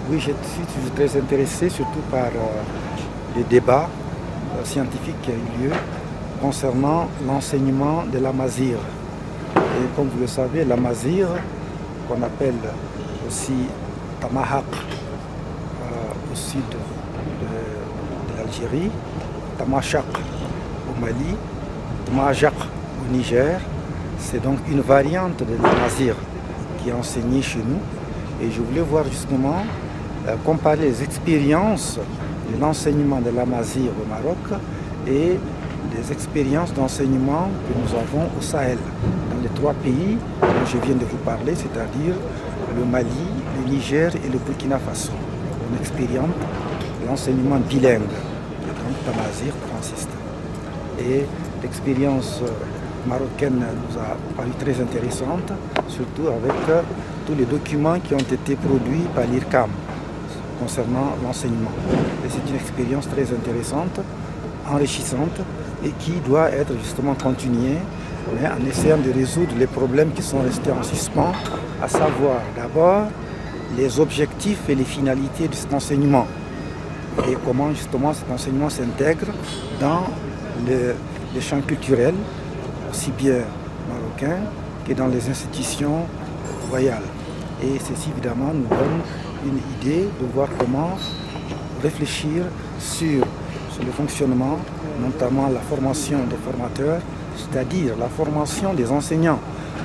Oui, je suis toujours très intéressé, surtout par les débats scientifiques qui ont eu lieu concernant l'enseignement de la mazir. Et comme vous le savez, la mazir, qu'on appelle aussi Tamahaq au sud de l'Algérie, Tamashaq au Mali, Tamajaq au Niger, c'est donc une variante de la mazir qui est enseignée chez nous. Et je voulais voir justement comparer les expériences de l'enseignement de la mazir au Maroc et les expériences d'enseignement que nous avons au Sahel, dans les trois pays dont je viens de vous parler, c'est-à-dire le Mali, le Niger et le Burkina Faso. On expérimente l'enseignement bilingue, donc tamazir françiste. Et l'expérience marocaine nous a paru très intéressante, surtout avec tous les documents qui ont été produits par l'IRCAM concernant l'enseignement. Et c'est une expérience très intéressante, enrichissante et qui doit être justement continuée en essayant de résoudre les problèmes qui sont restés en suspens, à savoir d'abord les objectifs et les finalités de cet enseignement et comment justement cet enseignement s'intègre dans les champs culturels, aussi bien marocains que dans les institutions royales. Et ceci évidemment nous donne une idée de voir comment réfléchir sur le fonctionnement, notamment la formation des formateurs, c'est-à-dire la formation des enseignants.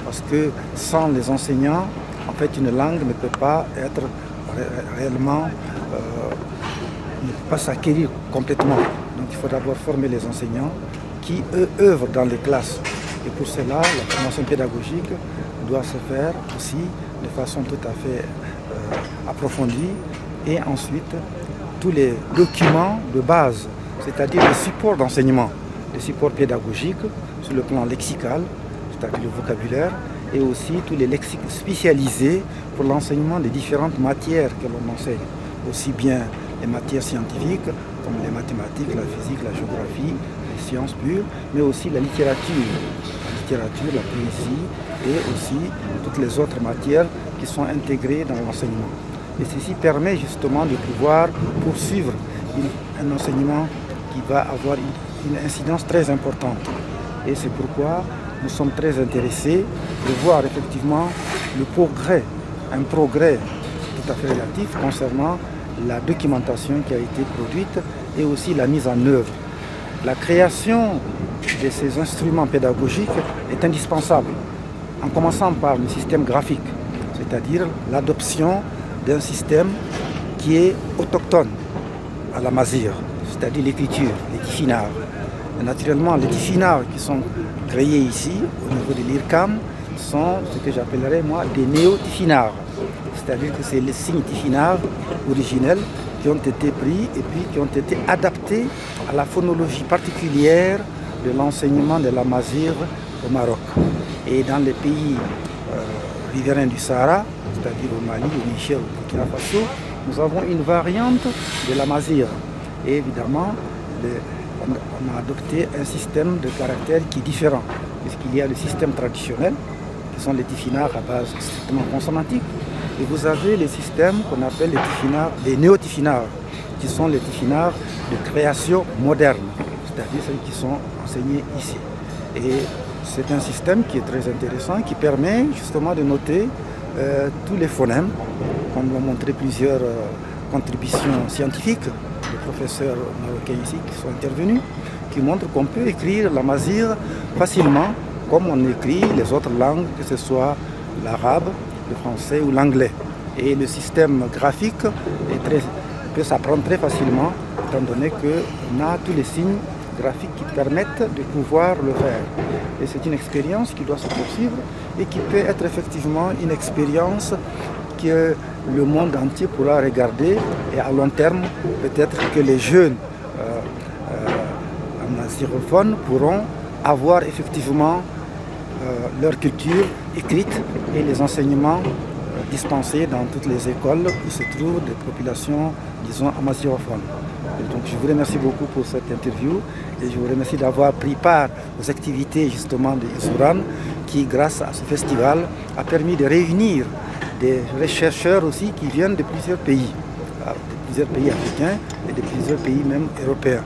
Parce que sans les enseignants, en fait, une langue ne peut pas être réellement, ne peut pas s'acquérir complètement. Donc il faut d'abord former les enseignants qui, eux, œuvrent dans les classes. Et pour cela, la formation pédagogique doit se faire aussi de façon tout à fait approfondie. Et ensuite, tous les documents de base, c'est-à-dire les supports d'enseignement, les supports pédagogiques sur le plan lexical, c'est-à-dire le vocabulaire, et aussi tous les lexiques spécialisés pour l'enseignement des différentes matières que l'on enseigne, aussi bien les matières scientifiques comme les mathématiques, la physique, la géographie, les sciences pures, mais aussi la littérature, la poésie et aussi toutes les autres matières qui sont intégrées dans l'enseignement. Et ceci permet justement de pouvoir poursuivre un enseignement qui va avoir une incidence très importante. Et c'est pourquoi nous sommes très intéressés de voir effectivement le progrès, un progrès tout à fait relatif concernant la documentation qui a été produite et aussi la mise en œuvre. La création de ces instruments pédagogiques est indispensable, en commençant par le système graphique, c'est-à-dire l'adoption d'un système qui est autochtone à la mazir, c'est-à-dire l'écriture, les tifinards. Et naturellement, les tifinards qui sont créés ici, au niveau de l'IRCAM, sont ce que j'appellerais moi des néo-tifinards. C'est-à-dire que c'est les signes tifinards originels qui ont été pris et puis qui ont été adaptés à la phonologie particulière de l'enseignement de la mazir au Maroc. Et dans les pays riverains du Sahara, c'est-à-dire au Mali, au Niger, au Burkina Faso, nous avons une variante de la mazir. Et évidemment, on a adopté un système de caractère qui est différent, puisqu'il y a le système traditionnel, qui sont les tifinards à base strictement consonantique, et vous avez les systèmes qu'on appelle les néo-tifinards, qui sont les tifinards de création moderne, c'est-à-dire ceux qui sont enseignés ici. Et c'est un système qui est très intéressant, qui permet justement de noter tous les phonèmes, comme l'ont montré plusieurs contributions scientifiques, des professeurs marocains ici qui sont intervenus, qui montrent qu'on peut écrire la mazir facilement, comme on écrit les autres langues, que ce soit l'arabe, le français ou l'anglais. Et le système graphique peut s'apprendre très facilement, étant donné qu'on a tous les signes graphiques qui permettent de pouvoir le faire. Et c'est une expérience qui doit se poursuivre et qui peut être effectivement une expérience que le monde entier pourra regarder, et à long terme, peut-être que les jeunes nazirophones pourront avoir effectivement leur culture écrite et les enseignements dispensés dans toutes les écoles où se trouvent des populations, disons, amazirophones. Donc je vous remercie beaucoup pour cette interview et je vous remercie d'avoir pris part aux activités justement de Isouran qui, grâce à ce festival, a permis de réunir des chercheurs aussi qui viennent de plusieurs pays. de plusieurs pays africains et de plusieurs pays même européens.